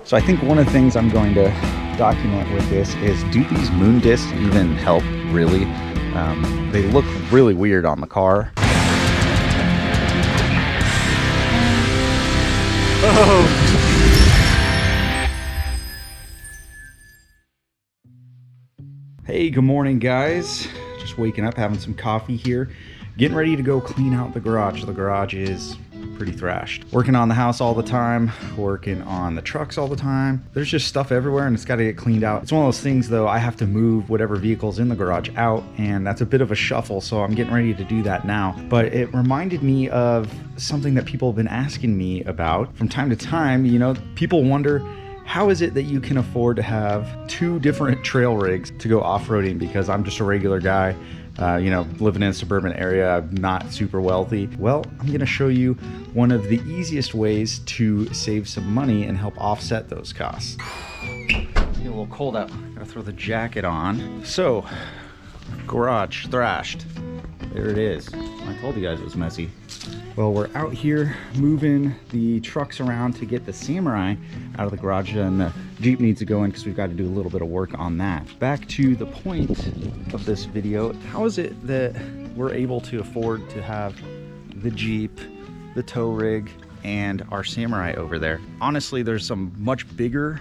So I think one of the things I'm going to document with this is, do these moon discs even help really? They look really weird on the car. Oh. Hey, good morning guys. Just waking up, having some coffee here. Getting ready to go clean out the garage. The garage is pretty thrashed. Working on the house all the time, working on the trucks all the time. There's just stuff everywhere and it's got to get cleaned out. It's one of those things though, I have to move whatever vehicle's in the garage out, and that's a bit of a shuffle, so I'm getting ready to do that now. But it reminded me of something that people have been asking me about from time to time. You know, people wonder, how is it that you can afford to have two different trail rigs to go off-roading? Because I'm just a regular guy, you know, living in a suburban area. I'm not super wealthy. Well, I'm going to show you one of the easiest ways to save some money and help offset those costs. Get a little cold out. Gotta throw the jacket on. So, garage thrashed. There it is. I told you guys it was messy. Well, we're out here moving the trucks around to get the Samurai out of the garage, and the Jeep needs to go in because we've got to do a little bit of work on that. Back to the point of this video, how is it that we're able to afford to have the Jeep, the tow rig, and our Samurai over there? Honestly, there's some much bigger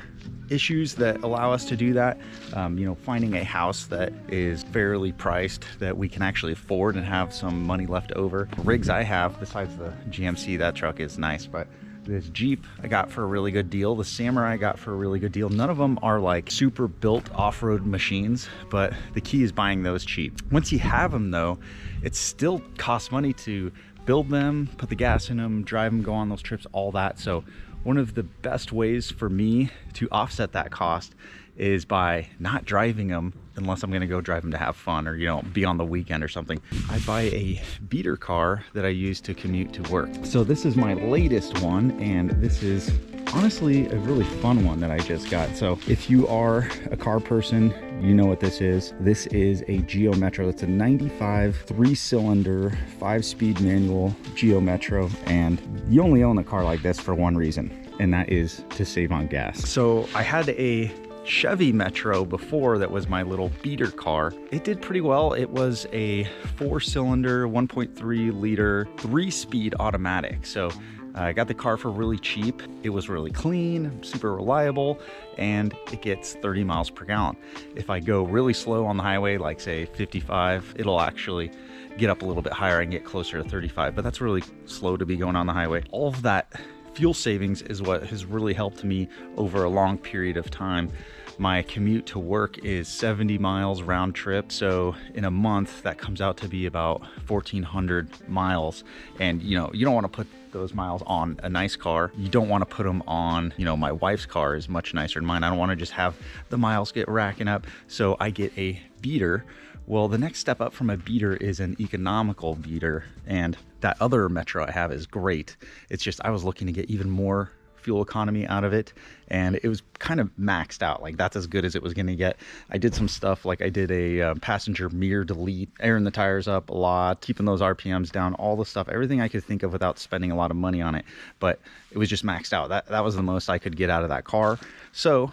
issues that allow us to do that. You know, finding a house that is fairly priced that we can actually afford and have some money left over. The rigs I have, besides the GMC, that truck is nice, but this Jeep I got for a really good deal. The Samurai I got for a really good deal. None of them are like super built off-road machines, but the key is buying those cheap. Once you have them though, it still costs money to build them, put the gas in them, drive them, go on those trips, all that. So one of the best ways for me to offset that cost is by not driving them unless I'm going to go drive them to have fun or, you know, be on the weekend or something. I buy a beater car that I use to commute to work. So this is my latest one, and this is honestly a really fun one that I just got. So if you are a car person, you know what this is. This is a Geo Metro. It's a 95 3-cylinder 5-speed manual Geo Metro, and you only own a car like this for one reason, and that is to save on gas. So I had a Chevy Metro before that was my little beater car. It did pretty well. It was a 4-cylinder 1.3 liter 3-speed automatic. So I got the car for really cheap. It was really clean, super reliable, and it gets 30 miles per gallon. If I go really slow on the highway, like say 55, it'll actually get up a little bit higher and get closer to 35, but that's really slow to be going on the highway. All of that fuel savings is what has really helped me over a long period of time. My commute to work is 70 miles round trip. So in a month, that comes out to be about 1,400 miles. And you know, you don't want to put those miles on a nice car. You don't want to put them on, you know, my wife's car is much nicer than mine. I don't want to just have the miles get racking up. So I get a beater. Well, the next step up from a beater is an economical beater, and that other Metro I have is great. It's just I was looking to get even more fuel economy out of it, and it was kind of maxed out. Like, that's as good as it was going to get. I did some stuff, like I did a passenger mirror delete, airing the tires up a lot, keeping those RPMs down, all the stuff, everything I could think of without spending a lot of money on it. But it was just maxed out. That was the most I could get out of that car. So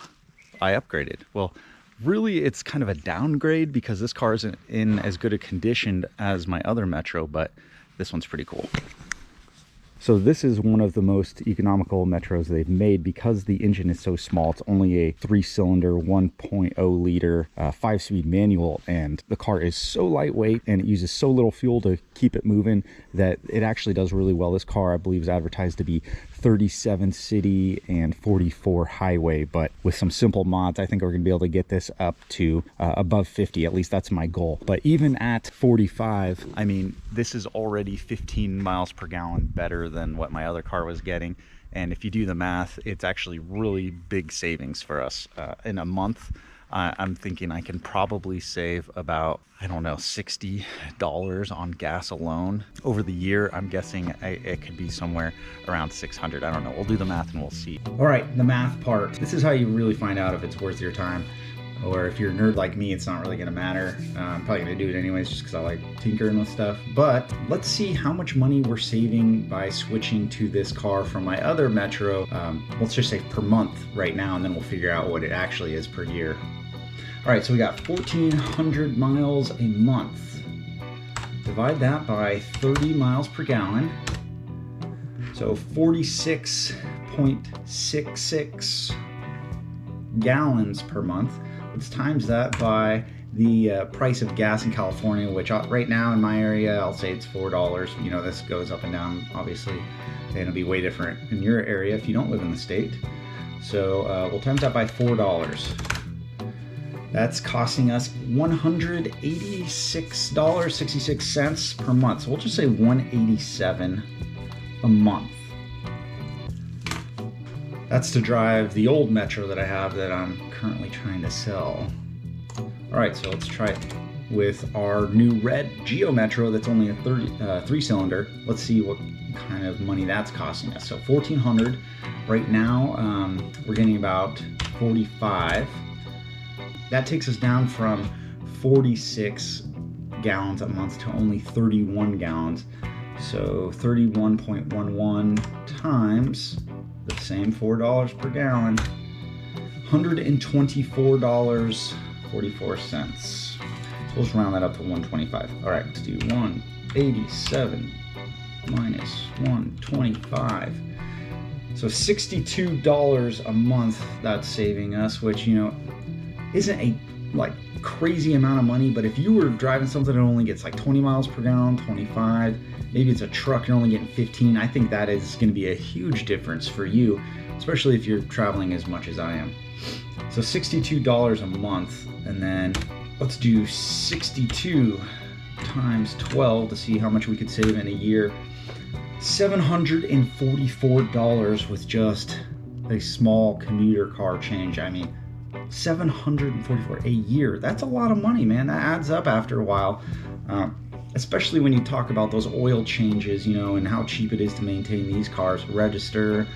I upgraded. Well, really, it's kind of a downgrade because this car isn't in as good a condition as my other Metro, but this one's pretty cool. So this is one of the most economical Metros they've made because the engine is so small. It's only a 3-cylinder 1.0 liter 5-speed manual, and the car is so lightweight and it uses so little fuel to keep it moving that it actually does really well. This car, I believe, is advertised to be 37 city and 44 highway, but with some simple mods, I think we're gonna be able to get this up to above 50. At least that's my goal. But even at 45, I mean, this is already 15 miles per gallon better than what my other car was getting. And if you do the math, it's actually really big savings for us. In a month, I'm thinking I can probably save about, I don't know, $60 on gas alone. Over the year, I'm guessing it could be somewhere around 600. I don't know. We'll do the math and we'll see. All right, the math part. This is how you really find out if it's worth your time. or if you're a nerd like me, it's not really gonna matter. I'm probably gonna do it anyways just because I like tinkering with stuff. But let's see how much money we're saving by switching to this car from my other Metro. Let's just say per month right now, and then we'll figure out what it actually is per year. All right, so we got 1,400 miles a month. Divide that by 30 miles per gallon. So 46.66 gallons per month. Let's times that by the price of gas in California, which right now in my area, I'll say it's $4. You know, this goes up and down, obviously, and it'll be way different in your area if you don't live in the state. So we'll times that by $4. That's costing us $186.66 per month. So we'll just say $187 a month. That's to drive the old Metro that I have that I'm currently trying to sell. All right, so let's try it with our new red Geo Metro that's only a 3-cylinder. Let's see what kind of money that's costing us. So 1,400 right now. We're getting about 45. That takes us down from 46 gallons a month to only 31 gallons. So 31.11 times the same $4 per gallon, $124.44. So let's round that up to 125. All right, let's do 187 minus 125. So $62 a month that's saving us, which, you know, isn't a like crazy amount of money, but if you were driving something that only gets like 20 miles per gallon, 25, maybe it's a truck, you're only getting 15, I think that is going to be a huge difference for you, especially if you're traveling as much as I am. So $62 a month, and then let's do 62 times 12 to see how much we could save in a year. $744 with just a small commuter car change. I mean, $744 a year. That's a lot of money, man. That adds up after a while, especially when you talk about those oil changes, you know, and how cheap it is to maintain these cars, register,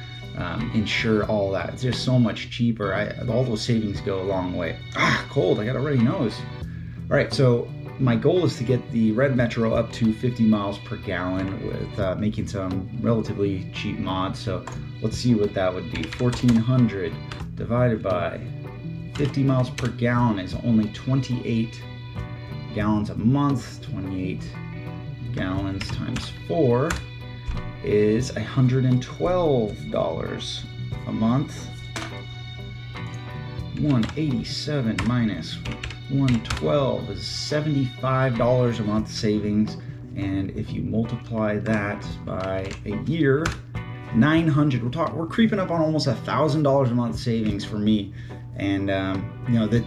insure, all that. It's just so much cheaper. All those savings go a long way. Cold. I got a runny nose. All right, so my goal is to get the red Metro up to 50 miles per gallon with making some relatively cheap mods. So let's see what that would be. 1,400 divided by 50 miles per gallon is only 28 gallons a month. 28 gallons times 4 is $112 a month. 187 minus 112 is $75 a month savings, and if you multiply that by a year, 900. We're creeping up on almost $1,000 a month savings for me. And you know, that,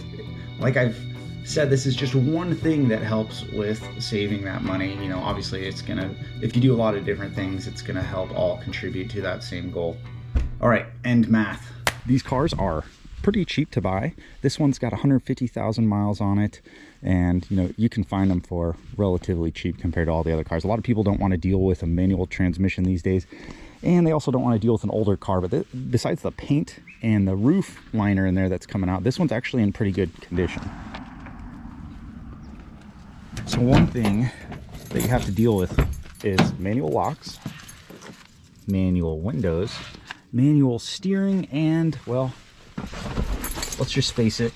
like I've said, this is just one thing that helps with saving that money. You know, obviously it's gonna, if you do a lot of different things, it's gonna help all contribute to that same goal. All right, end math. These cars are pretty cheap to buy. This one's got 150,000 miles on it, and you know, you can find them for relatively cheap compared to all the other cars. A lot of people don't want to deal with a manual transmission these days, and they also don't want to deal with an older car. But besides the paint and the roof liner in there that's coming out, this one's actually in pretty good condition. So one thing that you have to deal with is manual locks, manual windows, manual steering, and, well, let's just face it,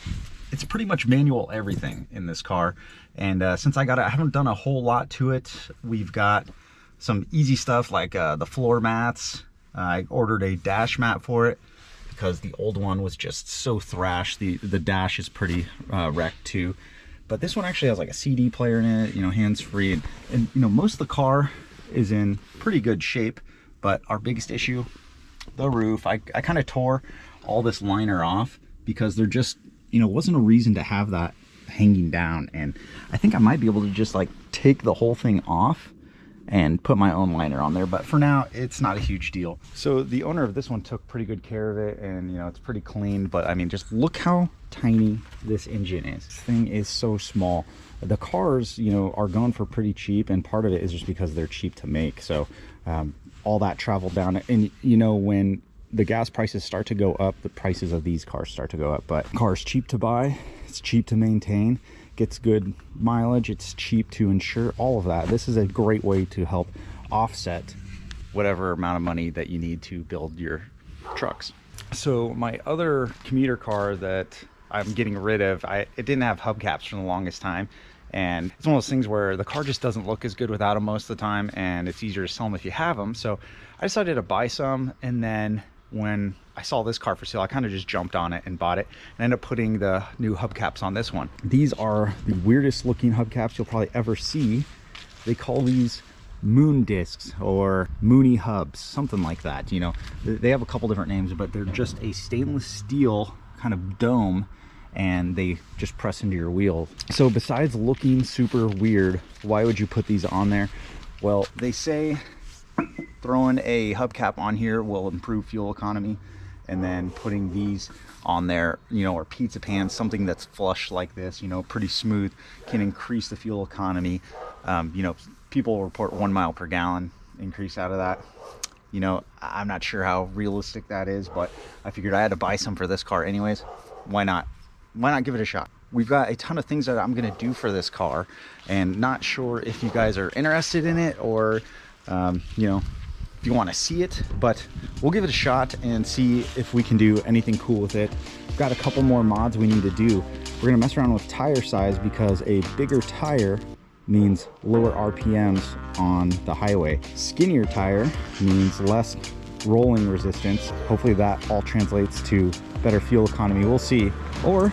it's pretty much manual everything in this car. And since I haven't done a whole lot to it. We've got some easy stuff like the floor mats. I ordered a dash mat for it because the old one was just so thrashed. The dash is pretty wrecked too. But this one actually has like a CD player in it, you know, hands-free. And you know, most of the car is in pretty good shape, but our biggest issue, the roof. I kind of tore all this liner off because there just, you know, wasn't a reason to have that hanging down. And I think I might be able to just like take the whole thing off and put my own liner on there, but for now it's not a huge deal. So the owner of this one took pretty good care of it, and you know, it's pretty clean. But I mean, just look how tiny this engine is. This thing is so small. The cars, you know, are gone for pretty cheap, and part of it is just because they're cheap to make. So all that traveled down, and you know, when the gas prices start to go up, the prices of these cars start to go up. But car is cheap to buy, it's cheap to maintain, gets good mileage, it's cheap to insure, all of that. This is a great way to help offset whatever amount of money that you need to build your trucks. So my other commuter car that I'm getting rid of, it didn't have hubcaps for the longest time, and it's one of those things where the car just doesn't look as good without them most of the time, and it's easier to sell them if you have them. So I decided to buy some, and then when I saw this car for sale, I kind of just jumped on it and bought it, and ended up putting the new hubcaps on this one. These are the weirdest looking hubcaps you'll probably ever see. They call these moon discs or moony hubs, something like that. You know, they have a couple different names, but they're just a stainless steel kind of dome, and they just press into your wheel. So besides looking super weird, why would you put these on there? Well, they say throwing a hubcap on here will improve fuel economy, and then putting these on there, you know, or pizza pans, something that's flush like this, you know, pretty smooth, can increase the fuel economy. You know, people report 1 mile per gallon increase out of that. You know, I'm not sure how realistic that is, but I figured I had to buy some for this car anyways. Why not give it a shot? We've got a ton of things that I'm going to do for this car, and not sure if you guys are interested in it, or you know, if you want to see it, but we'll give it a shot and see if we can do anything cool with it. We've got a couple more mods we need to do. We're gonna mess around with tire size, because a bigger tire means lower RPMs on the highway. Skinnier tire means less rolling resistance. Hopefully that all translates to better fuel economy. We'll see. Or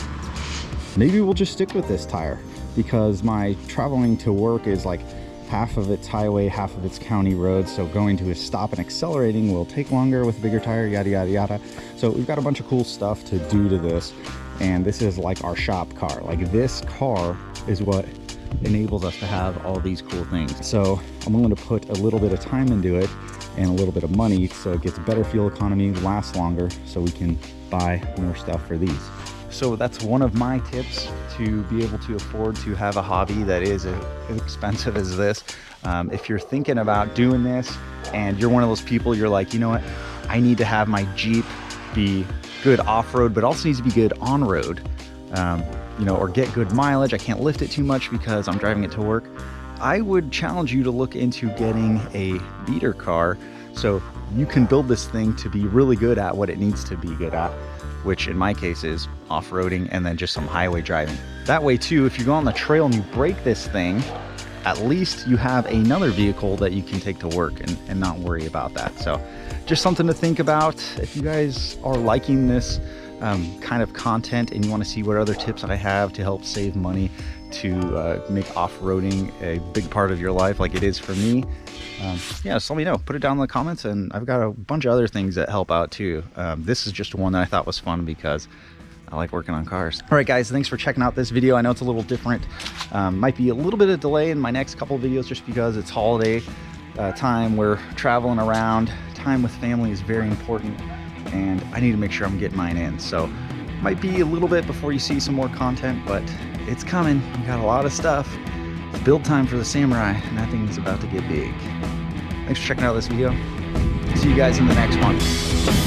maybe we'll just stick with this tire, because my traveling to work is like half of it's highway, half of it's county roads, so going to a stop and accelerating will take longer with a bigger tire, yada yada yada. So we've got a bunch of cool stuff to do to this, and this is like our shop car. Like, this car is what enables us to have all these cool things. So I'm willing to put a little bit of time into it and a little bit of money, so it gets better fuel economy, lasts longer, so we can buy more stuff for these. So that's one of my tips to be able to afford to have a hobby that is as expensive as this. If you're thinking about doing this and you're one of those people, you're like, you know what, I need to have my Jeep be good off-road, but also needs to be good on-road, you know, or get good mileage. I can't lift it too much because I'm driving it to work. I would challenge you to look into getting a beater car, so you can build this thing to be really good at what it needs to be good at, which in my case is off-roading and then just some highway driving. That way too, if you go on the trail and you break this thing, at least you have another vehicle that you can take to work and not worry about that. So just something to think about. If you guys are liking this kind of content and you want to see what other tips I have to help save money to make off-roading a big part of your life like it is for me, yeah, just let me know. Put it down in the comments, and I've got a bunch of other things that help out too. This is just one that I thought was fun because I like working on cars. All right, guys, thanks for checking out this video. I know it's a little different. Might be a little bit of delay in my next couple of videos just because it's holiday time. We're traveling around. Time with family is very important, and I need to make sure I'm getting mine in. So might be a little bit before you see some more content, but it's coming. We got a lot of stuff. It's build time for the Samurai, and that thing is about to get big. Thanks for checking out this video. See you guys in the next one.